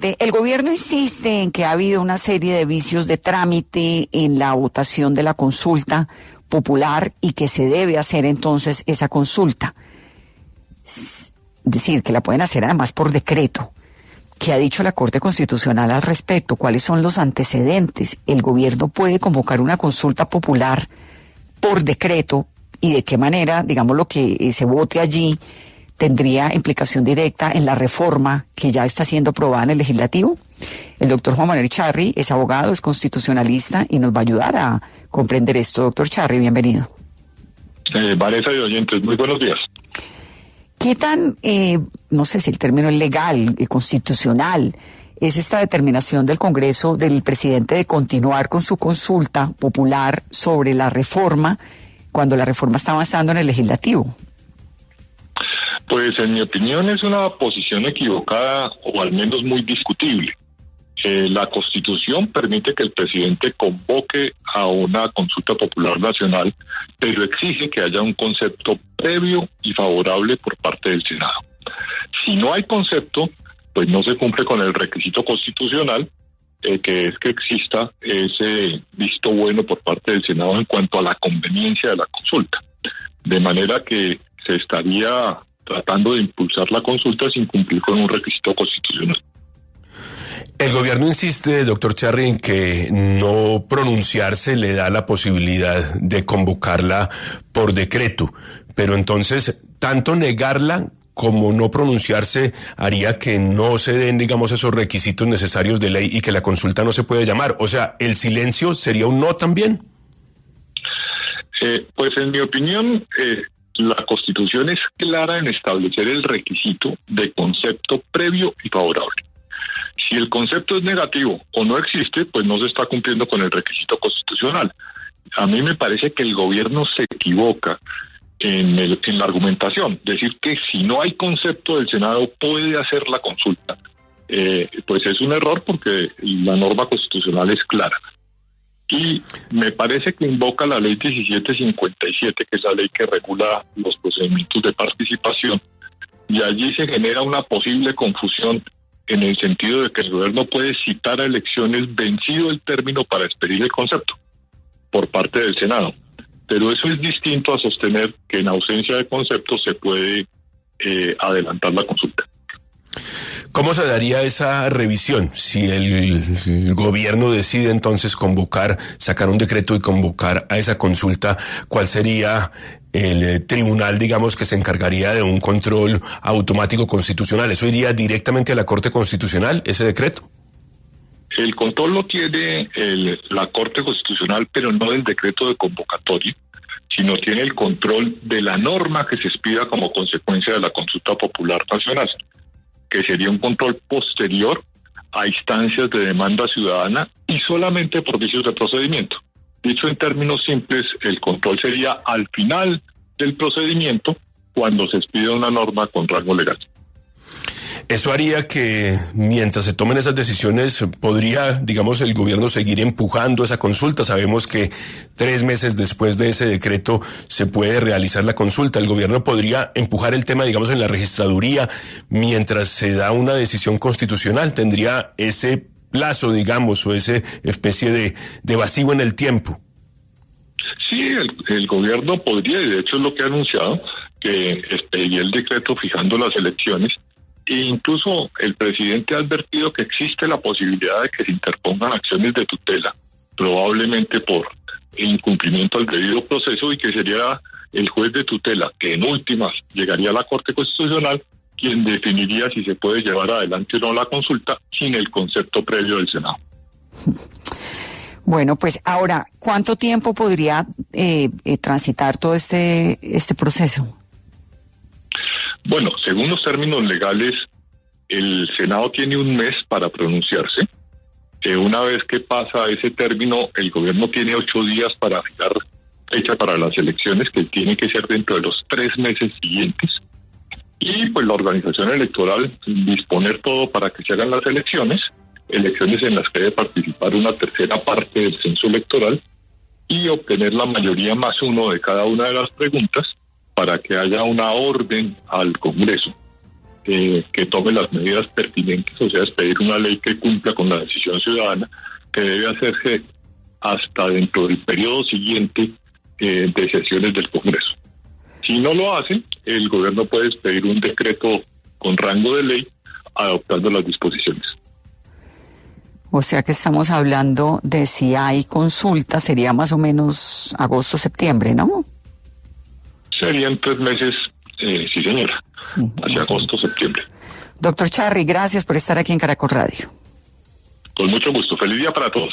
presidente, el gobierno insiste en que ha habido una serie de vicios de trámite en la votación de la consulta popular y que se debe hacer entonces esa consulta. Es decir, que la pueden hacer además por decreto. ¿Qué ha dicho la Corte Constitucional al respecto? ¿Cuáles son los antecedentes? ¿El gobierno puede convocar una consulta popular por decreto? ¿Y de qué manera, digamos, lo que se vote allí tendría implicación directa en la reforma que ya está siendo aprobada en el legislativo? El doctor Juan Manuel Charri es abogado, es constitucionalista y nos va a ayudar a comprender esto. Doctor Charri, bienvenido. Vanessa y oyentes, muy buenos días. ¿Qué tan, no sé si el término es legal, constitucional, es esta determinación del Congreso, del presidente, de continuar con su consulta popular sobre la reforma cuando la reforma está avanzando en el legislativo? Pues en mi opinión es una posición equivocada o al menos muy discutible. La Constitución permite que el presidente convoque a una consulta popular nacional, pero exige que haya un concepto previo y favorable por parte del Senado. Si no hay concepto, pues no se cumple con el requisito constitucional, que es que exista ese visto bueno por parte del Senado en cuanto a la conveniencia de la consulta. De manera que se estaría tratando de impulsar la consulta sin cumplir con un requisito constitucional. El gobierno insiste, doctor Charri, en que no pronunciarse le da la posibilidad de convocarla por decreto, pero entonces tanto negarla como no pronunciarse haría que no se den, digamos, esos requisitos necesarios de ley y que la consulta no se puede llamar. O sea, ¿el silencio sería un no también? Pues en mi opinión, la Constitución es clara en establecer el requisito de concepto previo y favorable. Si el concepto es negativo o no existe, pues no se está cumpliendo con el requisito constitucional. A mí me parece que el gobierno se equivoca en la argumentación. Decir que si no hay concepto del Senado puede hacer la consulta. Pues es un error porque la norma constitucional es clara. Y me parece que invoca la ley 1757, que es la ley que regula los procedimientos de participación, y allí se genera una posible confusión en el sentido de que el gobierno puede citar a elecciones vencido el término para expedir el concepto por parte del Senado. Pero eso es distinto a sostener que en ausencia de concepto se puede adelantar la consulta. ¿Cómo se daría esa revisión? Si el gobierno decide entonces convocar, sacar un decreto y convocar a esa consulta, ¿cuál sería el tribunal, digamos, que se encargaría de un control automático constitucional? ¿Eso iría directamente a la Corte Constitucional, ese decreto? El control lo tiene la Corte Constitucional, pero no del decreto de convocatoria, sino tiene el control de la norma que se expida como consecuencia de la consulta popular nacional, que sería un control posterior a instancias de demanda ciudadana y solamente por vicios de procedimiento. Dicho en términos simples, el control sería al final del procedimiento cuando se expide una norma con rango legal. Eso haría que mientras se tomen esas decisiones podría, digamos, el gobierno seguir empujando esa consulta. Sabemos que 3 meses después de ese decreto se puede realizar la consulta. El gobierno podría empujar el tema, digamos, en la registraduría mientras se da una decisión constitucional. Tendría ese plazo, digamos, o esa especie de vacío en el tiempo. Sí, el gobierno podría, y de hecho es lo que ha anunciado, que expediría el decreto fijando las elecciones. E incluso el presidente ha advertido que existe la posibilidad de que se interpongan acciones de tutela, probablemente por incumplimiento al debido proceso, y que sería el juez de tutela, que en últimas llegaría a la Corte Constitucional, quien definiría si se puede llevar adelante o no la consulta sin el concepto previo del Senado. Bueno, pues ahora, ¿cuánto tiempo podría transitar todo este proceso? Bueno, según los términos legales, el Senado tiene 1 mes para pronunciarse. Una vez que pasa ese término, el gobierno tiene 8 días para fijar fecha para las elecciones, que tiene que ser dentro de los 3 meses siguientes. Y pues la organización electoral disponer todo para que se hagan las elecciones en las que debe participar una tercera parte del censo electoral y obtener la mayoría +1 de cada una de las preguntas para que haya una orden al Congreso. que tome las medidas pertinentes, o sea, es pedir una ley que cumpla con la decisión ciudadana, que debe hacerse hasta dentro del periodo siguiente de sesiones del Congreso. Si no lo hacen, el gobierno puede expedir un decreto con rango de ley adoptando las disposiciones. O sea que estamos hablando de si hay consulta, sería más o menos agosto, septiembre, ¿no? Serían 3 meses, sí señora, Sí, hacia agosto, septiembre. Doctor Charri, gracias por estar aquí en Caracol Radio. Con mucho gusto. Feliz día para todos.